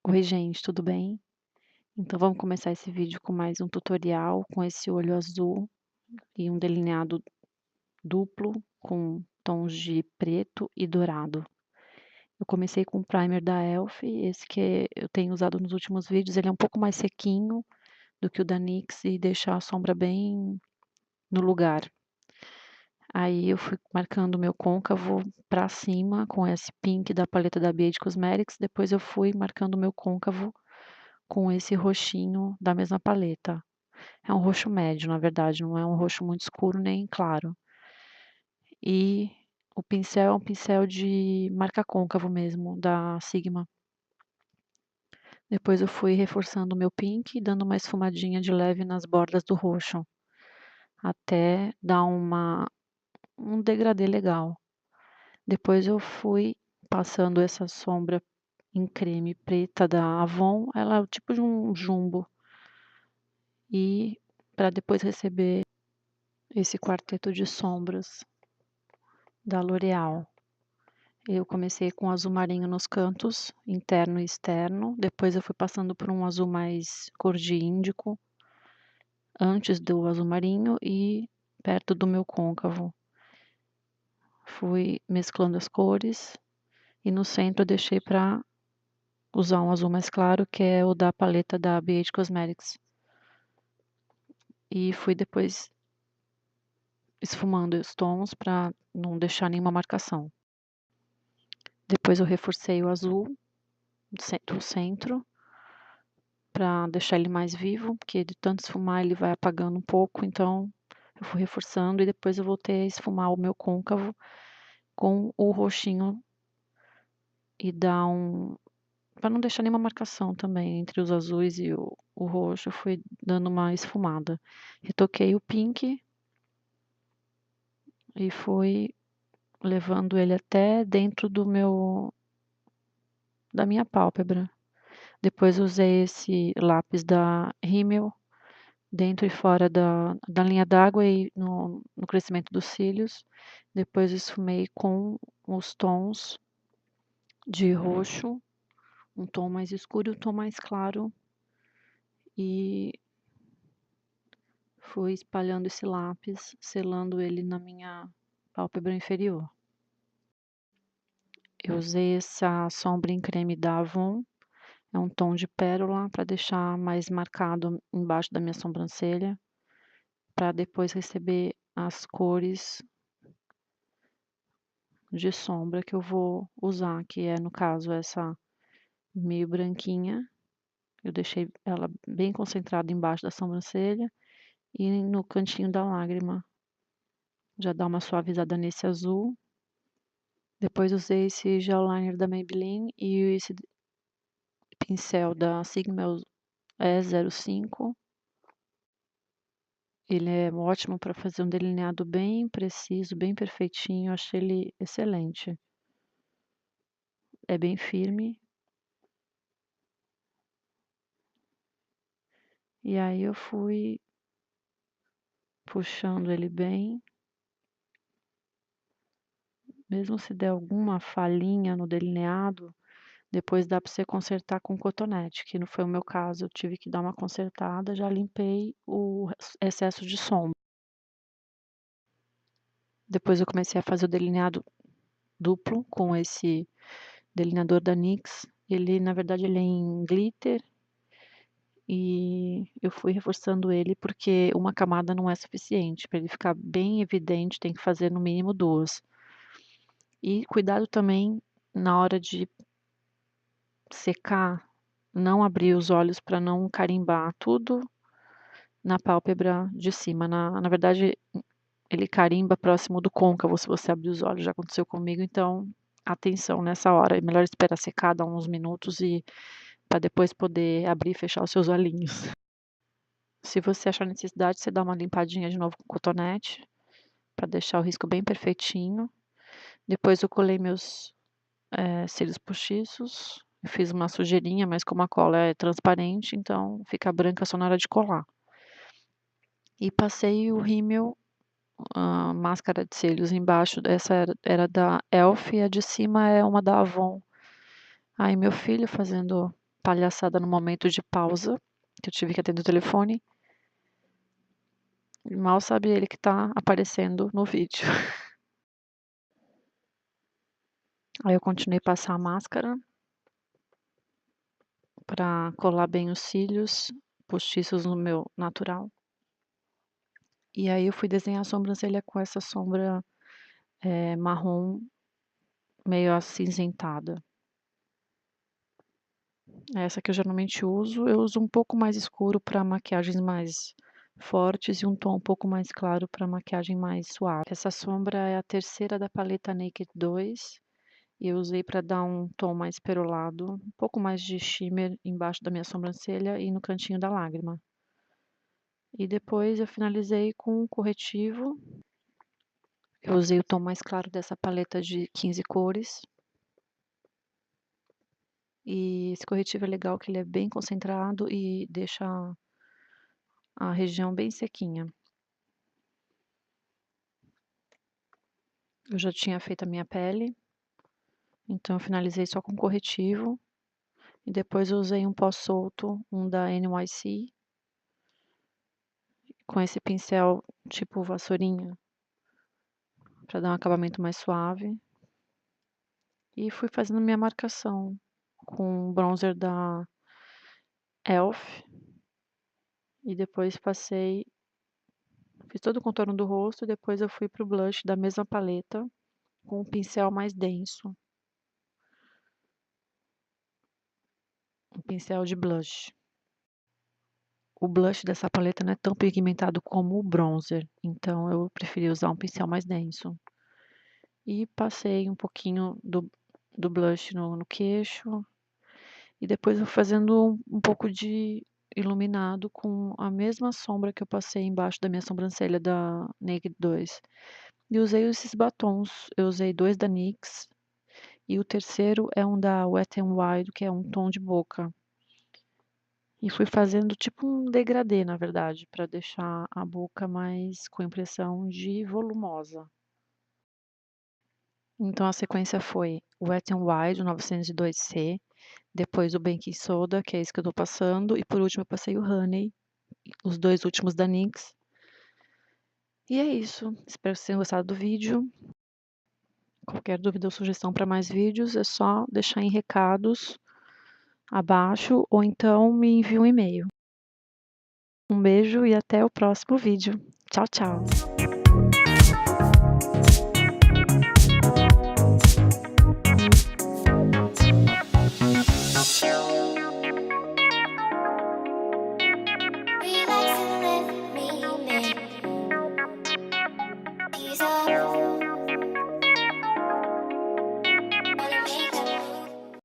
Oi gente, tudo bem? Então vamos começar esse vídeo com mais um tutorial com esse olho azul e um delineado duplo com tons de preto e dourado. Eu comecei com o primer da Elf, esse que eu tenho usado nos últimos vídeos, ele é um pouco mais sequinho do que o da NYX e deixa a sombra bem no lugar. Aí eu fui marcando o meu côncavo para cima com esse pink da paleta da BH Cosmetics, depois eu fui marcando o meu côncavo com esse roxinho da mesma paleta. É um roxo médio, na verdade, não é um roxo muito escuro nem claro. E o pincel é um pincel de marca côncavo mesmo, da Sigma. Depois eu fui reforçando o meu pink, dando uma esfumadinha de leve nas bordas do roxo, até dar um degradê legal. Depois eu fui passando essa sombra em creme preta da Avon, ela é o tipo de um jumbo. E para depois receber esse quarteto de sombras da L'Oréal. Eu comecei com azul marinho nos cantos, interno e externo, depois eu fui passando por um azul mais cor de índico, antes do azul marinho e perto do meu côncavo. Fui mesclando as cores e no centro eu deixei para usar um azul mais claro, que é o da paleta da BH Cosmetics. E fui depois esfumando os tons para não deixar nenhuma marcação. Depois eu reforcei o azul do centro para deixar ele mais vivo, porque de tanto esfumar ele vai apagando um pouco, então eu fui reforçando e depois eu voltei a esfumar o meu côncavo com o roxinho e dar para não deixar nenhuma marcação também entre os azuis e o roxo, eu fui dando uma esfumada. Retoquei o pink e fui levando ele até dentro da minha pálpebra. Depois usei esse lápis da Rimmel dentro e fora da linha d'água e no crescimento dos cílios. Depois esfumei com os tons de roxo, um tom mais escuro e um tom mais claro. E fui espalhando esse lápis, selando ele na minha pálpebra inferior. Eu usei essa sombra em creme da Avon, é um tom de pérola para deixar mais marcado embaixo da minha sobrancelha, para depois receber as cores de sombra que eu vou usar, que é, no caso, essa meio branquinha. Eu deixei ela bem concentrada embaixo da sobrancelha e no cantinho da lágrima. Já dá uma suavizada nesse azul. Depois usei esse gel liner da Maybelline e esse pincel da Sigma E05. Ele é ótimo para fazer um delineado bem preciso, bem perfeitinho. Eu achei ele excelente. É bem firme. E aí eu fui puxando ele bem. Mesmo se der alguma falhinha no delineado, depois dá para você consertar com cotonete, que não foi o meu caso. Eu tive que dar uma consertada, já limpei o excesso de sombra. Depois eu comecei a fazer o delineado duplo com esse delineador da NYX. Ele, na verdade, ele é em glitter e eu fui reforçando ele porque uma camada não é suficiente. Para ele ficar bem evidente, tem que fazer no mínimo duas. E cuidado também na hora de secar, não abrir os olhos para não carimbar tudo na pálpebra de cima. Na verdade, ele carimba próximo do côncavo se você abrir os olhos, já aconteceu comigo, então atenção nessa hora. É melhor esperar secar, dar uns minutos e para depois poder abrir e fechar os seus olhinhos. Se você achar necessidade, você dá uma limpadinha de novo com cotonete para deixar o risco bem perfeitinho. Depois eu colei meus cílios postiços. Eu fiz uma sujeirinha, mas como a cola é transparente, então fica branca só na hora de colar. E passei o rímel, a máscara de cílios embaixo, essa era da Elf e a de cima é uma da Avon. Aí meu filho fazendo palhaçada no momento de pausa, que eu tive que atender o telefone. E mal sabe ele que tá aparecendo no vídeo. Aí eu continuei a passar a máscara pra colar bem os cílios postiços no meu natural. E aí eu fui desenhar a sobrancelha com essa sombra, marrom meio acinzentada. Essa que eu geralmente uso, eu uso um pouco mais escuro para maquiagens mais fortes e um tom um pouco mais claro para maquiagem mais suave. Essa sombra é a terceira da paleta Naked 2 e eu usei para dar um tom mais perolado, um pouco mais de shimmer embaixo da minha sobrancelha e no cantinho da lágrima. E depois eu finalizei com um corretivo. Eu usei o tom mais claro dessa paleta de 15 cores. E esse corretivo é legal que ele é bem concentrado e deixa a região bem sequinha. Eu já tinha feito a minha pele, então eu finalizei só com corretivo. E depois eu usei um pó solto, um da NYC, com esse pincel tipo vassourinha, para dar um acabamento mais suave. E fui fazendo minha marcação com bronzer da Elf. E depois fiz todo o contorno do rosto e depois eu fui pro blush da mesma paleta com um pincel mais denso, um pincel de blush. O blush dessa paleta não é tão pigmentado como o bronzer, então eu preferi usar um pincel mais denso. E passei um pouquinho do blush no queixo e depois eu fui fazendo um pouco de iluminado com a mesma sombra que eu passei embaixo da minha sobrancelha da Naked 2. E usei esses batons, eu usei 2 da NYX e o terceiro é um da Wet n Wild, que é um tom de boca. E fui fazendo tipo um degradê, na verdade, para deixar a boca mais com impressão de volumosa. Então a sequência foi o Wet n Wild 902C, depois o Baking Soda, que é esse que eu tô passando, e por último eu passei o Honey, os 2 últimos da NYX. E é isso, espero que vocês tenham gostado do vídeo. Qualquer dúvida ou sugestão para mais vídeos é só deixar em recados abaixo ou então me envie um e-mail. Um beijo e até o próximo vídeo. Tchau, tchau!